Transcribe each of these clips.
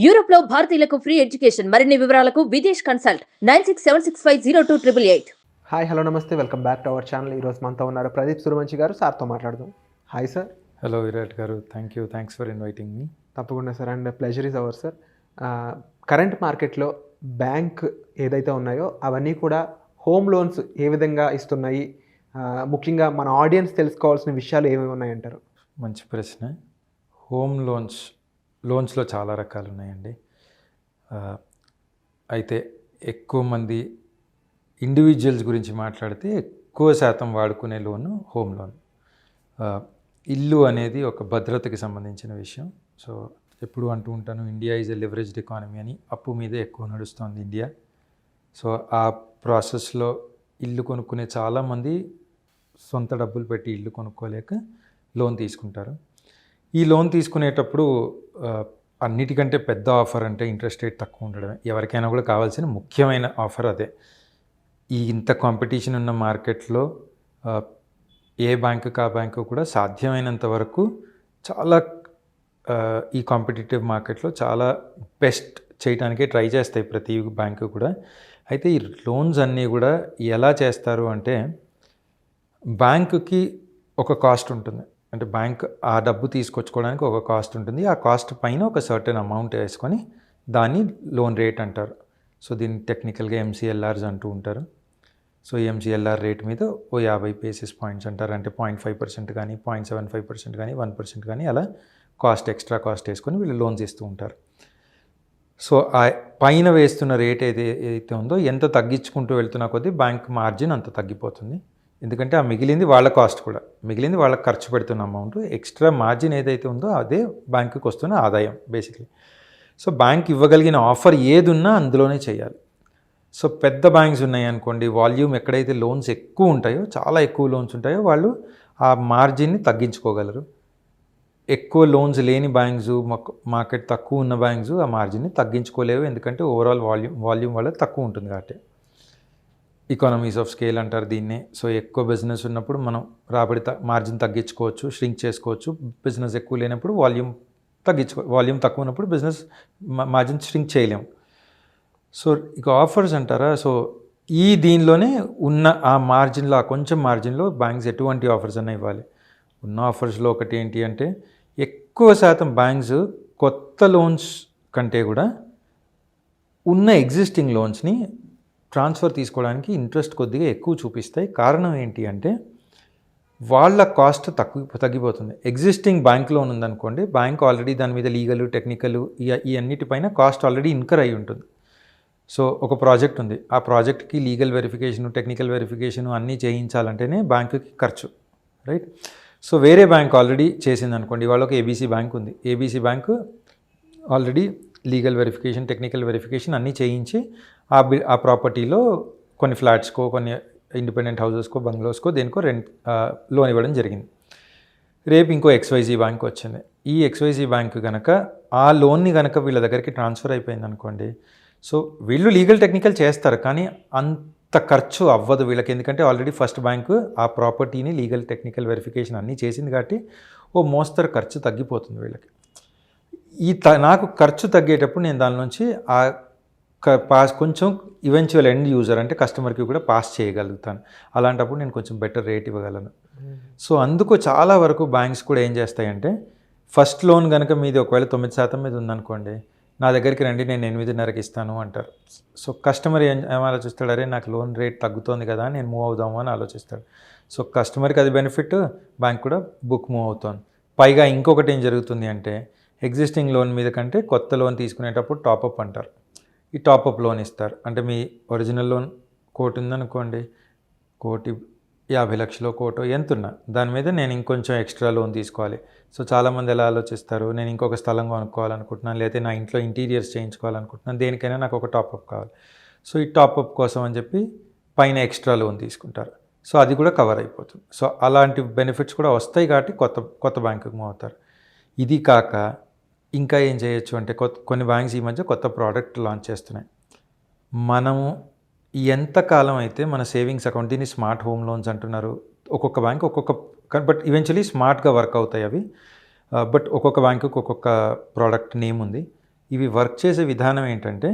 Europe లో భారతీయులకు free education. మరిన్ని వివరాలకు విదేశ్ కన్సల్ట్ 9676502888. హాయ్ హలో నమస్తే, welcome back to our channel. ఈరోజు మనతో ఉన్నారు ప్రదీప్ సురవంశి గారు. సార్తో మాట్లాడదాం. Hi sir. హలో విరాట్ గారు, థ్యాంక్స్ ఫర్ ఇన్వైటింగ్ మీ. తప్పకుండా sir, and pleasure is our sir. Current మార్కెట్లో బ్యాంక్ ఏదైతే ఉన్నాయో అవన్నీ కూడా హోమ్ లోన్స్ ఏ విధంగా ఇస్తున్నాయి, ముఖ్యంగా మన ఆడియన్స్ తెలుసుకోవాల్సిన విషయాలు ఏమేమి ఉన్నాయంటారు? మంచి ప్రశ్న. హోమ్ లోన్స్లో చాలా రకాలు ఉన్నాయండి. అయితే ఎక్కువ మంది ఇండివిజువల్స్ గురించి మాట్లాడితే ఎక్కువ శాతం వాడుకునే లోను హోమ్ లోన్. ఇల్లు అనేది ఒక భద్రతకి సంబంధించిన విషయం. సో ఎప్పుడు అంటూ ఉంటాను, India is a leveraged economy అని. అప్పు మీదే ఎక్కువ నడుస్తుంది ఇండియా. సో ఆ ప్రాసెస్లో ఇల్లు కొనుక్కునే చాలామంది సొంత డబ్బులు పెట్టి ఇల్లు కొనుక్కోలేక లోన్ తీసుకుంటారు. ఈ లోన్ తీసుకునేటప్పుడు అన్నిటికంటే పెద్ద ఆఫర్ అంటే ఇంట్రెస్ట్ రేట్ తక్కువ ఉండడమే. ఎవరికైనా కూడా కావాల్సిన ముఖ్యమైన ఆఫర్ అదే. ఈ ఇంత కాంపిటీషన్ ఉన్న మార్కెట్లో ఏ బ్యాంకు కూడా సాధ్యమైనంత వరకు చాలా ఈ కాంపిటేటివ్ మార్కెట్లో చాలా బెస్ట్ చేయడానికే ట్రై చేస్తాయి ప్రతి బ్యాంకు కూడా. అయితే ఈ లోన్స్ అన్నీ కూడా ఎలా చేస్తారు అంటే, బ్యాంకుకి ఒక కాస్ట్ ఉంటుంది. అంటే బ్యాంక్ ఆ డబ్బు తీసుకొచ్చుకోవడానికి ఒక కాస్ట్ ఉంటుంది. ఆ కాస్ట్ పైన ఒక సర్టెన్ అమౌంట్ వేసుకొని దాన్ని లోన్ రేట్ అంటారు. సో దీన్ని టెక్నికల్గా ఎంసీఎల్ఆర్స్ అంటూ ఉంటారు. సో ఎంసీఎల్ఆర్ రేట్ మీద ఓ 50 బేసిస్ పాయింట్స్ అంటారు. అంటే 0.5% కానీ 0.75% కానీ 1% కానీ అలా ఎక్స్ట్రా కాస్ట్ వేసుకొని వీళ్ళు లోన్స్ ఇస్తూ ఉంటారు. సో ఆ పైన వేస్తున్న రేట్ ఏదైతే ఉందో, ఎంత తగ్గించుకుంటూ వెళ్తున్న కొద్దీ బ్యాంక్ మార్జిన్ అంత తగ్గిపోతుంది. ఎందుకంటే ఆ మిగిలింది వాళ్ళ కాస్ట్ కూడా, మిగిలింది వాళ్ళకి ఖర్చు పెడుతున్న అమౌంట్. ఎక్స్ట్రా మార్జిన్ ఏదైతే ఉందో అదే బ్యాంకుకి వస్తున్న ఆదాయం బేసిక్లీ. సో బ్యాంక్ ఇవ్వగలిగిన ఆఫర్ ఏది ఉన్నా అందులోనే చేయాలి. సో పెద్ద బ్యాంక్స్ ఉన్నాయి అనుకోండి, వాల్యూమ్ ఎక్కడైతే లోన్స్ ఎక్కువ ఉంటాయో, చాలా ఎక్కువ లోన్స్ ఉంటాయో, వాళ్ళు ఆ మార్జిన్ని తగ్గించుకోగలరు. ఎక్కువ లోన్స్ లేని బ్యాంక్స్, మార్కెట్ తక్కువ ఉన్న బ్యాంక్స్ ఆ మార్జిన్ని తగ్గించుకోలేవు. ఎందుకంటే ఓవరాల్ వాల్యూమ్ వల్ల తక్కువ ఉంటుంది కాబట్టి. ఎకానమీస్ ఆఫ్ స్కేల్ అంటారు దీన్నే. సో ఎక్కువ బిజినెస్ ఉన్నప్పుడు మనం రాబడి మార్జిన్ తగ్గించుకోవచ్చు, ష్రింక్ చేసుకోవచ్చు. బిజినెస్ ఎక్కువ లేనప్పుడు వాల్యూమ్ తక్కువ ఉన్నప్పుడు బిజినెస్ మార్జిన్ ష్రింక్ చేయలేము. సో ఇక ఆఫర్స్ అంటారా, సో దీనిలోనే ఉన్న ఆ మార్జిన్లో, ఆ కొంచెం మార్జిన్లో బ్యాంక్స్ ఎటువంటి ఆఫర్స్ అన్నా ఇవ్వాలి. ఉన్న ఆఫర్స్లో ఒకటి ఏంటి అంటే, ఎక్కువ శాతం బ్యాంక్స్ కొత్త లోన్స్ కంటే కూడా ఉన్న ఎగ్జిస్టింగ్ లోన్స్ని ట్రాన్స్ఫర్ తీసుకోవడానికి ఇంట్రెస్ట్ కొద్దిగా ఎక్కువ చూపిస్తాయి. కారణం ఏంటి అంటే, వాళ్ళ కాస్ట్ తగ్గిపోతుంది. ఎగ్జిస్టింగ్ బ్యాంక్ లోన్ ఉందనుకోండి, బ్యాంక్ ఆల్రెడీ దాని మీద లీగల్, టెక్నికల్ ఈ అన్నిటిపైన కాస్ట్ ఆల్రెడీ ఇన్కర్ అయి ఉంటుంది. సో ఒక ప్రాజెక్ట్ ఉంది, ఆ ప్రాజెక్ట్కి లీగల్ వెరిఫికేషను, టెక్నికల్ వెరిఫికేషను అన్నీ చేయించాలంటేనే బ్యాంకుకి ఖర్చు, రైట్? సో వేరే బ్యాంక్ ఆల్రెడీ చేసింది అనుకోండి, వాళ్ళకి ఏబీసీ బ్యాంక్ ఉంది. ABC bank already legal verification, technical verification అన్నీ చేయించి ఆ ప్రాపర్టీలో కొన్ని ఫ్లాట్స్కో, కొన్ని ఇండిపెండెంట్ హౌసెస్కో, బంగ్లోస్కో, దేనికో లోన్ ఇవ్వడం జరిగింది. రేపు ఇంకో ఎక్స్వైజీ బ్యాంక్ వచ్చింది. ఈ ఎక్స్వైజీ బ్యాంక్ కనుక ఆ లోన్ని కనుక వీళ్ళ దగ్గరికి ట్రాన్స్ఫర్ అయిపోయింది అనుకోండి, సో వీళ్ళు లీగల్ టెక్నికల్ చేస్తారు, కానీ అంత ఖర్చు అవ్వదు వీళ్ళకి. ఎందుకంటే ఆల్రెడీ ఫస్ట్ బ్యాంకు ఆ ప్రాపర్టీని లీగల్ టెక్నికల్ వెరిఫికేషన్ అన్నీ చేసింది కాబట్టి ఓ మోస్తరు ఖర్చు తగ్గిపోతుంది వీళ్ళకి. నాకు ఖర్చు తగ్గేటప్పుడు నేను దాని నుంచి ఆ కొంచెం ఈవెన్చువల్ ఎండ్ యూజర్ అంటే కస్టమర్కి కూడా పాస్ చేయగలుగుతాను. అలాంటప్పుడు నేను కొంచెం బెటర్ రేట్ ఇవ్వగలను. సో అందుకు చాలా వరకు బ్యాంక్స్ కూడా ఏం చేస్తాయంటే, ఫస్ట్ లోన్ కనుక మీది ఒకవేళ 9% మీద ఉందనుకోండి, నా దగ్గరికి రండి, నేను 8.5కి ఇస్తాను అంటారు. సో కస్టమర్ ఏం ఆలోచిస్తాడు, అరే నాకు లోన్ రేట్ తగ్గుతోంది కదా, నేను మూవ్ అవుదాము అని ఆలోచిస్తాడు. సో కస్టమర్కి అది బెనిఫిట్, బ్యాంక్ కూడా బుక్ మూవ్ అవుతుంది. పైగా ఇంకొకటి ఏం జరుగుతుంది అంటే, ఎగ్జిస్టింగ్ లోన్ మీద కంటే కొత్త లోన్ తీసుకునేటప్పుడు టాపప్ అంటారు. ఈ టాపప్ లోన్ ఇస్తారు. అంటే మీ ఒరిజినల్ లోన్ 1,00,00,000 ఉందనుకోండి, 1,50,00,000 కోటో ఎంతున్నా దాని మీద నేను ఇంకొంచెం ఎక్స్ట్రా లోన్ తీసుకోవాలి. సో చాలామంది ఎలా ఆలోచిస్తారు, నేను ఇంకొక స్థలం కొనుక్కోవాలనుకుంటున్నాను, లేకపోతే నా ఇంట్లో ఇంటీరియర్స్ చేయించుకోవాలనుకుంటున్నాను, దేనికైనా నాకు ఒక టాపప్ కావాలి. సో ఈ టాపప్ కోసం అని చెప్పి పైన ఎక్స్ట్రా లోన్ తీసుకుంటారు. సో అది కూడా కవర్ అయిపోతుంది. సో అలాంటి బెనిఫిట్స్ కూడా వస్తాయి కాబట్టి కొత్త బ్యాంకుకి మూవ్ అవుతారు. ఇది కాక ఇంకా ఏం చేయొచ్చు అంటే, కొన్ని బ్యాంక్స్ ఈ మధ్య కొత్త ప్రోడక్ట్ లాంచ్ చేస్తున్నాయి. మనము ఎంతకాలం అయితే మన సేవింగ్స్ అకౌంట్, దీన్ని స్మార్ట్ హోమ్ లోన్స్ అంటున్నారు. ఒక్కొక్క బ్యాంక్ బట్ ఈవెన్చువలీ స్మార్ట్గా వర్క్ అవుతాయి అవి. బట్ ఒక్కొక్క బ్యాంకుకి ఒక్కొక్క ప్రోడక్ట్ నేమ్ ఉంది. ఇవి వర్క్ చేసే విధానం ఏంటంటే,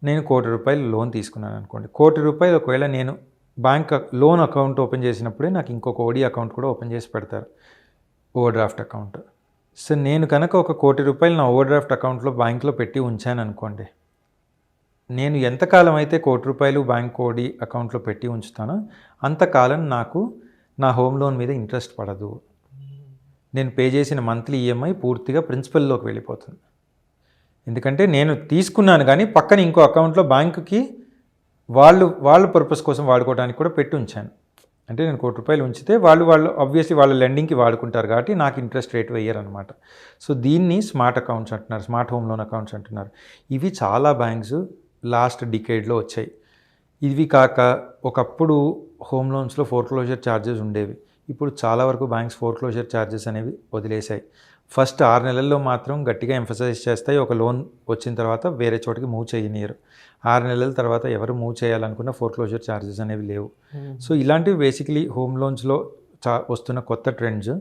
నేను ₹1,00,00,000 లోన్ తీసుకున్నాను అనుకోండి. ₹1,00,00,000 ఒకవేళ నేను బ్యాంక్ లోన్ అకౌంట్ ఓపెన్ చేసినప్పుడే నాకు ఇంకొక ఓడీ అకౌంట్ కూడా ఓపెన్ చేసి పెడతారు, ఓవర్ డ్రాఫ్ట్ అకౌంట్. సో నేను కనుక ఒక ₹1,00,00,000 నా ఓవర్ డ్రాఫ్ట్ అకౌంట్లో బ్యాంక్లో పెట్టి ఉంచాను అనుకోండి, నేను ఎంతకాలం అయితే ₹1,00,00,000 బ్యాంక్ ఓడీ అకౌంట్లో పెట్టి ఉంచుతానో అంతకాలం నాకు నా హోమ్ లోన్ మీద ఇంట్రెస్ట్ పడదు. నేను పే చేసిన మంత్లీ ఈఎంఐ పూర్తిగా ప్రిన్సిపల్లోకి వెళ్ళిపోతుంది. ఎందుకంటే నేను తీసుకున్నాను కానీ పక్కన ఇంకో అకౌంట్లో బ్యాంకుకి వాళ్ళ పర్పస్ కోసం వాడుకోవడానికి కూడా పెట్టి ఉంచాను. అంటే నేను ₹1,00,00,000 ఉంచితే వాళ్ళు ఆబ్వియస్లీ వాళ్ళ లెండింగ్కి వాడుకుంటారు కాబట్టి నాకు ఇంట్రెస్ట్ రేట్ వేయరనమాట. సో దీన్ని స్మార్ట్ అకౌంట్స్ అంటున్నారు, స్మార్ట్ హోమ్ లోన్ అకౌంట్స్ అంటున్నారు. ఇవి చాలా బ్యాంక్స్ లాస్ట్ డికేడ్లో వచ్చాయి. ఇవి కాక ఒకప్పుడు హోమ్ లోన్స్లో ఫోర్క్లోజర్ ఛార్జెస్ ఉండేవి. ఇప్పుడు చాలా వరకు బ్యాంక్స్ ఫోర్క్లోజర్ ఛార్జెస్ అనేవి వదిలేశాయి. ఫస్ట్ 6 నెలల్లో మాత్రం గట్టిగా ఎంఫసైజ్ చేస్తాయి, ఒక లోన్ వచ్చిన తర్వాత వేరే చోటికి మూవ్ చేయనియరు. 6 నెలల తర్వాత ఎవరు మూవ్ చేయాలనుకున్న ఫోర్క్లోజర్ ఛార్జెస్ అనేవి లేవు. సో ఇలాంటివి బేసికలీ హోమ్ లోన్స్లో వస్తున్న కొత్త ట్రెండ్స్.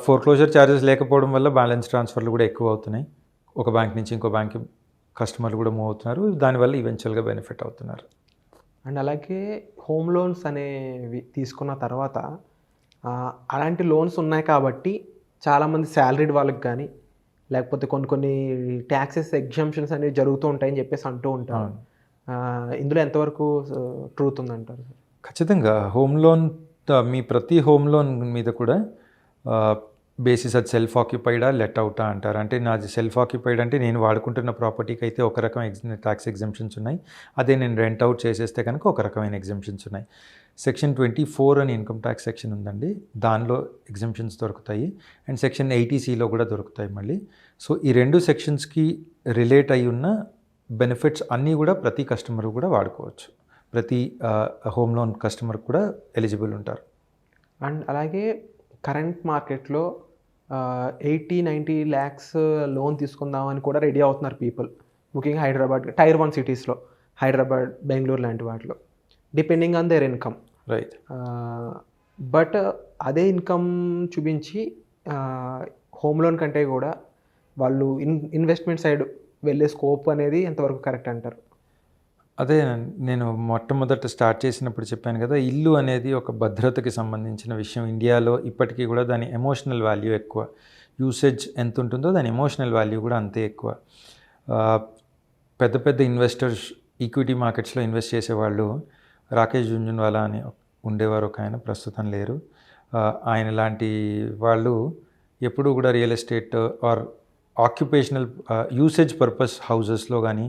ఫోర్క్లోజర్ ఛార్జెస్ లేకపోవడం వల్ల బ్యాలెన్స్ ట్రాన్స్ఫర్లు కూడా ఎక్కువ అవుతున్నాయి. ఒక బ్యాంక్ నుంచి ఇంకో బ్యాంక్కి కస్టమర్లు కూడా మూవ్ అవుతున్నారు, దానివల్ల ఈవెన్చువల్గా బెనిఫిట్ అవుతున్నారు. అండ్ అలాగే హోమ్ లోన్స్ అనేవి తీసుకున్న తర్వాత అలాంటి లోన్స్ ఉన్నాయి కాబట్టి చాలామంది శాలరీడ్ వాళ్ళకి కానీ లేకపోతే కొన్ని ట్యాక్సెస్ ఎగ్జామ్షన్స్ అనేవి జరుగుతూ ఉంటాయని చెప్పేసి అంటూ ఉంటారు. ఇందులో ఎంతవరకు ట్రూత్ ఉందంటారు? ఖచ్చితంగా హోమ్ లోన్, మీ ప్రతి హోమ్ లోన్ మీద కూడా బేసిస్ అది సెల్ఫ్ ఆక్యుపైడా లెట్ అవుటా అంటారు. అంటే నాది సెల్ఫ్ ఆక్యుపైడ్ అంటే నేను వాడుకుంటున్న ప్రాపర్టీకి అయితే ఒక రకం ట్యాక్స్ ఎగ్జామ్షన్స్ ఉన్నాయి, అదే నేను రెంట్ అవుట్ చేసేస్తే కనుక ఒక రకమైన ఎగ్జామ్షన్స్ ఉన్నాయి. సెక్షన్ 24 అని ఇన్కమ్ ట్యాక్స్ సెక్షన్ ఉందండి, దానిలో ఎగ్జామ్షన్స్ దొరుకుతాయి. అండ్ సెక్షన్ 80Cలో కూడా దొరుకుతాయి మళ్ళీ. సో ఈ 2 సెక్షన్స్కి రిలేట్ అయి ఉన్న బెనిఫిట్స్ అన్నీ కూడా ప్రతి కస్టమర్ కూడా వాడుకోవచ్చు. ప్రతి హోమ్ లోన్ కస్టమర్ కూడా ఎలిజిబుల్ ఉంటారు. అండ్ అలాగే కరెంట్ మార్కెట్లో 80-90 lakhs లోన్ తీసుకుందామని కూడా రెడీ అవుతున్నారు పీపుల్, ముఖ్యంగా హైదరాబాద్ టైర్ 1 సిటీస్లో, హైదరాబాద్, బెంగళూరు లాంటి వాటిలో, depending on their income. Right. But అదే ఇన్కమ్ చూపించి హోమ్ లోన్ కంటే కూడా వాళ్ళు ఇన్వెస్ట్మెంట్ సైడ్ వెళ్ళే స్కోప్ అనేది ఎంతవరకు కరెక్ట్ అంటారు? అదే నేను మొట్టమొదట స్టార్ట్ చేసినప్పుడు చెప్పాను కదా, ఇల్లు అనేది ఒక భద్రతకి సంబంధించిన విషయం. ఇండియాలో ఇప్పటికీ కూడా దాని ఎమోషనల్ వాల్యూ ఎక్కువ. యూసేజ్ ఎంత ఉంటుందో దాని ఎమోషనల్ వాల్యూ కూడా అంతే ఎక్కువ. పెద్ద పెద్ద ఇన్వెస్టర్స్ ఈక్విటీ మార్కెట్స్లో ఇన్వెస్ట్ చేసేవాళ్ళు, రాకేష్ జుంజున్వాలా అని ఉండేవారు ఒక ఆయన, ప్రస్తుతం లేరు. ఆయన లాంటి వాళ్ళు ఎప్పుడూ కూడా real estate or occupational usage purpose హౌజెస్లో కానీ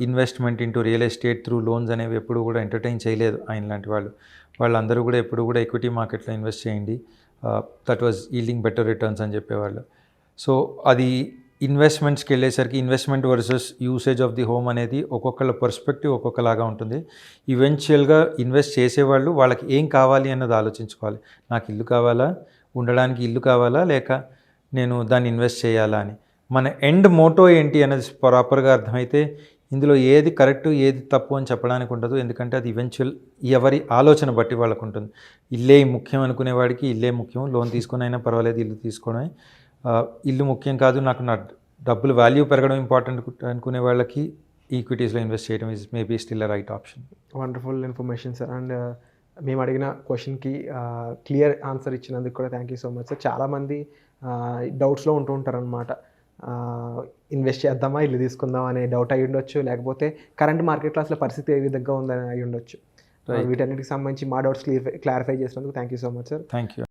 investment into real estate through loans అనేవి ఎప్పుడు కూడా ఎంటర్టైన్ చేయలేదు ఆయన లాంటి వాళ్ళు. వాళ్ళందరూ కూడా ఎప్పుడు కూడా ఎక్విటీ మార్కెట్లో ఇన్వెస్ట్ చేయండి, that was yielding better returns అని చెప్పేవాళ్ళు. సో అది ఇన్వెస్ట్మెంట్స్కి వెళ్ళేసరికి investment versus usage of the home అనేది ఒక్కొక్కళ్ళ పర్స్పెక్టివ్ ఒక్కొక్కలాగా ఉంటుంది. ఈవెన్చువల్గా ఇన్వెస్ట్ చేసేవాళ్ళు వాళ్ళకి ఏం కావాలి అన్నది ఆలోచించుకోవాలి. నాకు ఇల్లు కావాలా, ఉండడానికి ఇల్లు కావాలా, లేక నేను దాన్ని ఇన్వెస్ట్ చేయాలా అని. మన ఎండ్ మోటో ఏంటి అనేది ప్రాపర్గా అర్థమైతే ఇందులో ఏది కరెక్ట్ ఏది తప్పు అని చెప్పడానికి ఉండదు. ఎందుకంటే అది ఈవెన్చువల్ ఎవరి ఆలోచన బట్టి వాళ్ళకు ఉంటుంది. ఇల్లే ముఖ్యం అనుకునేవాడికి ఇల్లే ముఖ్యం, లోన్ తీసుకుని అయినా పర్వాలేదు ఇల్లు తీసుకోవడమే. ఇల్లు ముఖ్యం కాదు, నాకు నా డబ్బులు వాల్యూ పెరగడం ఇంపార్టెంట్ అనుకునే వాళ్ళకి ఈక్విటీస్లో ఇన్వెస్ట్ చేయడం is maybe still a right option. Wonderful information sir. And మేము అడిగిన క్వశ్చన్కి క్లియర్ ఆన్సర్ ఇచ్చినందుకు కూడా thank you so much sir. చాలామంది డౌట్స్లో ఉంటూ ఉంటారనమాట, ఇన్వెస్ట్ చేద్దామా ఇల్లు తీసుకుందాం అనే డౌట్ అయి ఉండొచ్చు, లేకపోతే కరెంట్ మార్కెట్లో అసలు పరిస్థితి ఏ విధంగా ఉందని అయి ఉండొచ్చు. వీటన్నిటికి సంబంధించి మా డౌట్స్ క్లారిఫై చేసినందుకు thank you so much sir. Thank you.